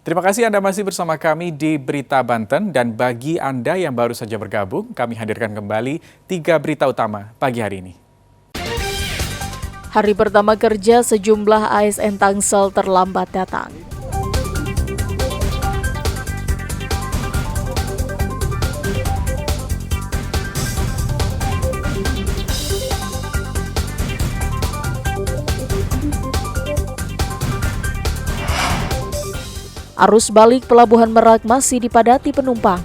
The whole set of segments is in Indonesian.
Terima kasih Anda masih bersama kami di Berita Banten, dan bagi Anda yang baru saja bergabung, kami hadirkan kembali 3 berita utama pagi hari ini. Hari pertama kerja sejumlah ASN Tangsel terlambat datang. Arus balik Pelabuhan Merak masih dipadati penumpang.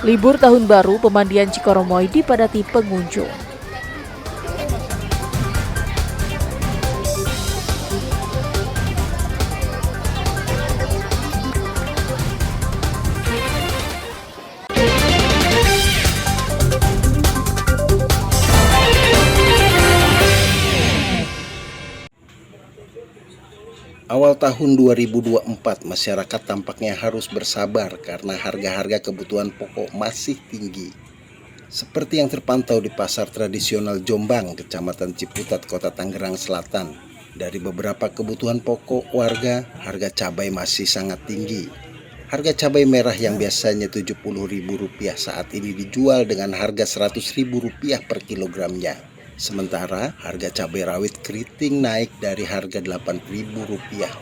Libur tahun baru Pemandian Cikoromoy dipadati pengunjung. Awal tahun 2024, masyarakat tampaknya harus bersabar karena harga-harga kebutuhan pokok masih tinggi. Seperti yang terpantau di Pasar Tradisional Jombang, Kecamatan Ciputat, Kota Tangerang Selatan. Dari beberapa kebutuhan pokok warga, harga cabai masih sangat tinggi. Harga cabai merah yang biasanya Rp70.000 saat ini dijual dengan harga Rp100.000 per kilogramnya. Sementara harga cabai rawit keriting naik dari harga Rp8.000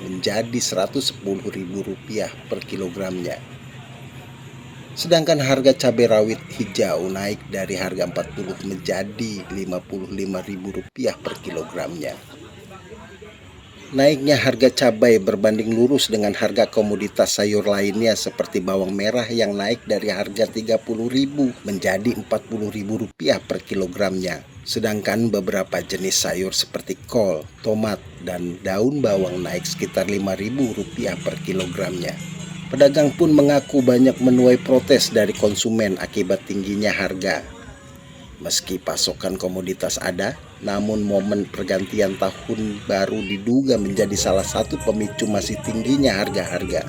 menjadi Rp110.000 per kilogramnya. Sedangkan harga cabai rawit hijau naik dari harga Rp40 menjadi Rp55.000 per kilogramnya. Naiknya harga cabai berbanding lurus dengan harga komoditas sayur lainnya seperti bawang merah yang naik dari harga Rp30.000 menjadi Rp40.000 per kilogramnya. Sedangkan beberapa jenis sayur seperti kol, tomat, dan daun bawang naik sekitar Rp5.000 per kilogramnya. Pedagang pun mengaku banyak menuai protes dari konsumen akibat tingginya harga. Meski pasokan komoditas ada, namun momen pergantian tahun baru diduga menjadi salah satu pemicu masih tingginya harga-harga.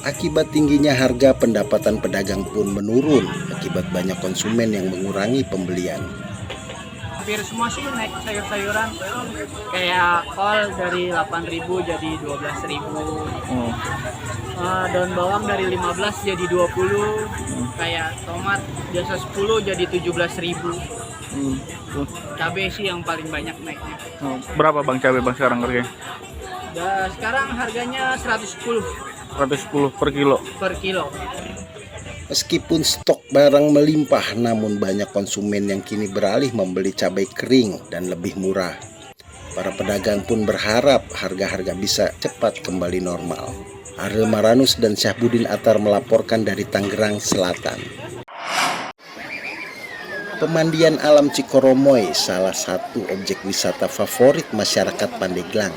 Akibat tingginya harga, pendapatan pedagang pun menurun akibat banyak konsumen yang mengurangi pembelian. Hampir semua sih naik sayur-sayuran, kayak kol dari 8.000 jadi 12.000. Daun bawang dari 15 jadi 20. Kayak tomat biasa 10 jadi 17.000. Cabai sih yang paling banyak naiknya. Berapa bang cabai bang sekarang harganya? Sekarang harganya 110 per kilo. per kilo. Meskipun stok barang melimpah, namun banyak konsumen yang kini beralih membeli cabai kering dan lebih murah. Para pedagang pun berharap harga-harga bisa cepat kembali normal. Ariel Maranus dan Syahbudin Atar melaporkan dari Tangerang Selatan. Pemandian Alam Cikoromoy salah satu objek wisata favorit masyarakat Pandeglang.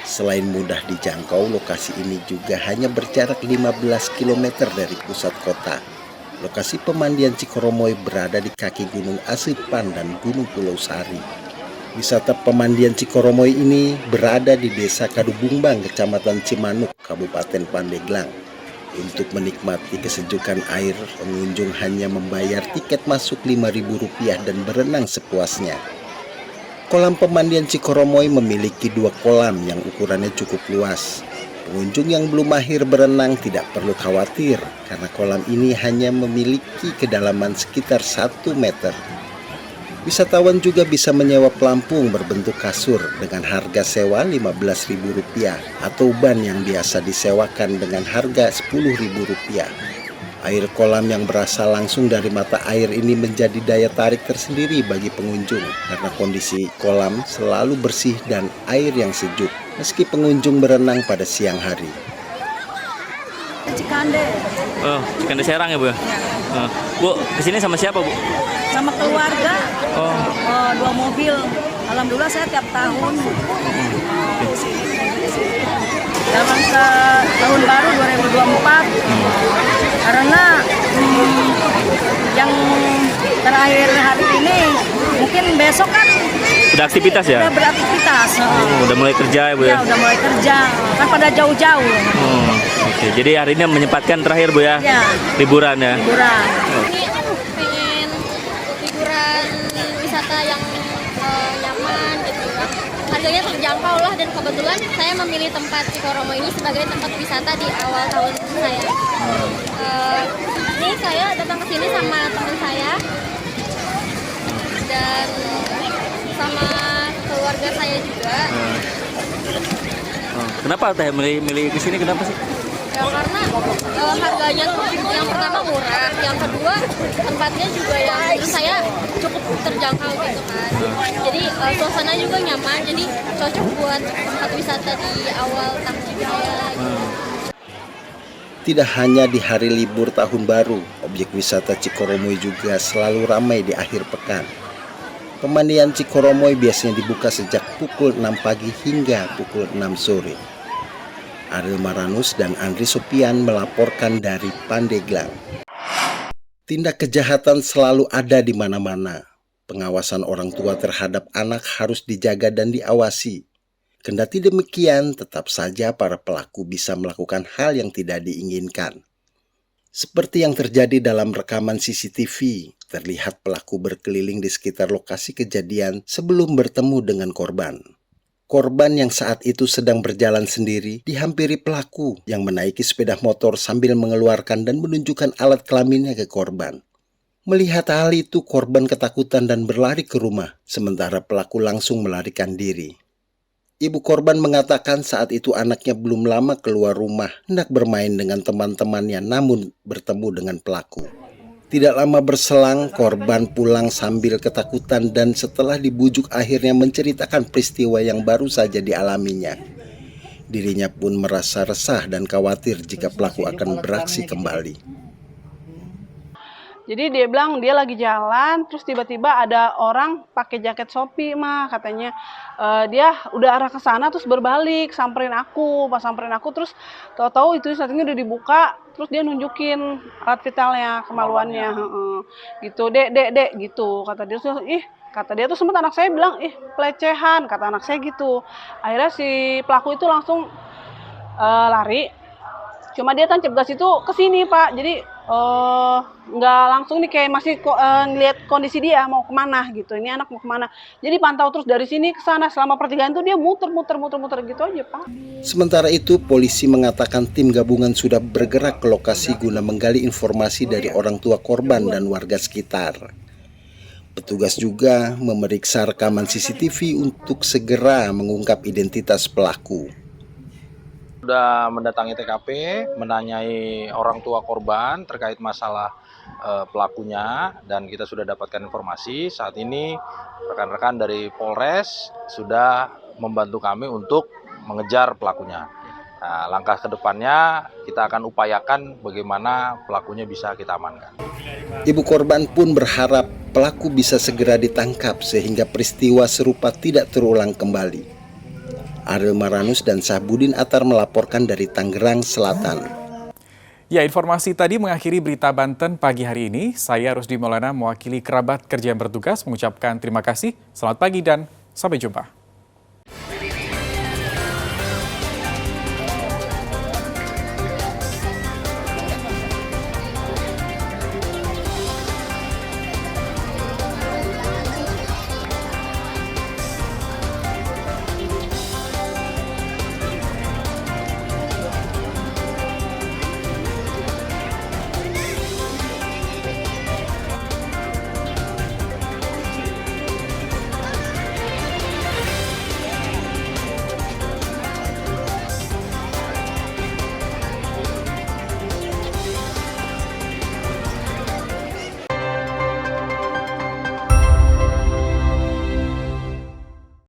Selain mudah dijangkau, lokasi ini juga hanya berjarak 15 km dari pusat kota. Lokasi pemandian Cikoromoy berada di kaki Gunung Asipan dan Gunung Pulau Sari. Wisata pemandian Cikoromoy ini berada di Desa Kadubungbang, Kecamatan Cimanuk, Kabupaten Pandeglang. Untuk menikmati kesejukan air, pengunjung hanya membayar tiket masuk Rp5.000 dan berenang sepuasnya. Kolam pemandian Cikoromoy memiliki 2 kolam yang ukurannya cukup luas. Pengunjung yang belum mahir berenang tidak perlu khawatir karena kolam ini hanya memiliki kedalaman sekitar 1 meter. Wisatawan juga bisa menyewa pelampung berbentuk kasur dengan harga sewa Rp15.000 atau ban yang biasa disewakan dengan harga Rp10.000. Air kolam yang berasal langsung dari mata air ini menjadi daya tarik tersendiri bagi pengunjung karena kondisi kolam selalu bersih dan air yang sejuk meski pengunjung berenang pada siang hari. Cikande. Oh, Cikande Serang ya bu ya? Bu, kesini sama siapa bu? Sama keluarga. Oh. 2 mobil. Alhamdulillah saya tiap tahun. Dalam tahun baru 2024. Karena yang terakhir hari ini mungkin besok kan Udah aktivitas ya? Udah beraktivitas. Udah mulai kerja ya Bu Ya ya? udah mulai kerja, kan pada jauh-jauh. Oke, jadi hari ini menyempatkan terakhir Bu ya? Ya. Liburan ya? Liburan. Ini pengen liburan wisata yang nyaman gitu kan. Harganya terjangkau lah, dan kebetulan saya memilih tempat Cikoromo ini sebagai tempat wisata di awal tahun saya. Ini saya datang ke sini sama teman saya dan sama keluarga saya juga. Kenapa Teh milih ke sini, kenapa sih? Ya karena harganya tuh yang pertama murah, yang kedua tempatnya juga yang menurut saya cukup terjangkau gitu kan. Jadi suasana juga nyaman, jadi cocok buat tempat wisata di awal tahun saya. Gitu. Tidak hanya di hari libur tahun baru, objek wisata Cikoromoy juga selalu ramai di akhir pekan. Pemandian Cikoromoy biasanya dibuka sejak pukul 6 pagi hingga pukul 6 sore. Ariel Maranus dan Andri Sopian melaporkan dari Pandeglang. Tindak kejahatan selalu ada di mana-mana. Pengawasan orang tua terhadap anak harus dijaga dan diawasi. Kendati demikian, tetap saja para pelaku bisa melakukan hal yang tidak diinginkan. Seperti yang terjadi dalam rekaman CCTV, terlihat pelaku berkeliling di sekitar lokasi kejadian sebelum bertemu dengan korban. Korban yang saat itu sedang berjalan sendiri dihampiri pelaku yang menaiki sepeda motor sambil mengeluarkan dan menunjukkan alat kelaminnya ke korban. Melihat hal itu, korban ketakutan dan berlari ke rumah, sementara pelaku langsung melarikan diri. Ibu korban mengatakan saat itu anaknya belum lama keluar rumah, hendak bermain dengan teman-temannya namun bertemu dengan pelaku. Tidak lama berselang, korban pulang sambil ketakutan dan setelah dibujuk akhirnya menceritakan peristiwa yang baru saja dialaminya. Dirinya pun merasa resah dan khawatir jika pelaku akan beraksi kembali. Jadi dia bilang dia lagi jalan, terus tiba-tiba ada orang pakai jaket Shopee mah katanya. Dia udah arah ke sana terus berbalik, samperin aku. Pas samperin aku terus tahu-tahu itu saat ini udah dibuka, terus dia nunjukin alat vitalnya, kemaluannya. Gitu, dek gitu kata dia. Kata dia tuh sempat anak saya bilang, pelecehan, kata anak saya gitu. Akhirnya si pelaku itu langsung lari. Cuma dia tancap gas itu ke sini Pak, jadi nggak langsung nih kayak masih ngeliat kondisi dia mau kemana gitu, ini anak mau kemana. Jadi pantau terus dari sini ke sana selama pertigaan itu dia muter gitu aja Pak. Sementara itu, polisi mengatakan tim gabungan sudah bergerak ke lokasi guna menggali informasi dari orang tua korban dan warga sekitar. Petugas juga memeriksa rekaman CCTV untuk segera mengungkap identitas pelaku. Sudah mendatangi TKP, menanyai orang tua korban terkait masalah pelakunya, dan kita sudah dapatkan informasi. Saat ini rekan-rekan dari Polres sudah membantu kami untuk mengejar pelakunya. Nah, langkah kedepannya kita akan upayakan bagaimana pelakunya bisa kita amankan. Ibu korban pun berharap pelaku bisa segera ditangkap sehingga peristiwa serupa tidak terulang kembali. Ariel Maranus dan Sahbudin Atar melaporkan dari Tangerang Selatan. Ya, informasi tadi mengakhiri berita Banten pagi hari ini. Saya Rusdi Maulana mewakili kerabat kerja yang bertugas mengucapkan terima kasih, selamat pagi dan sampai jumpa.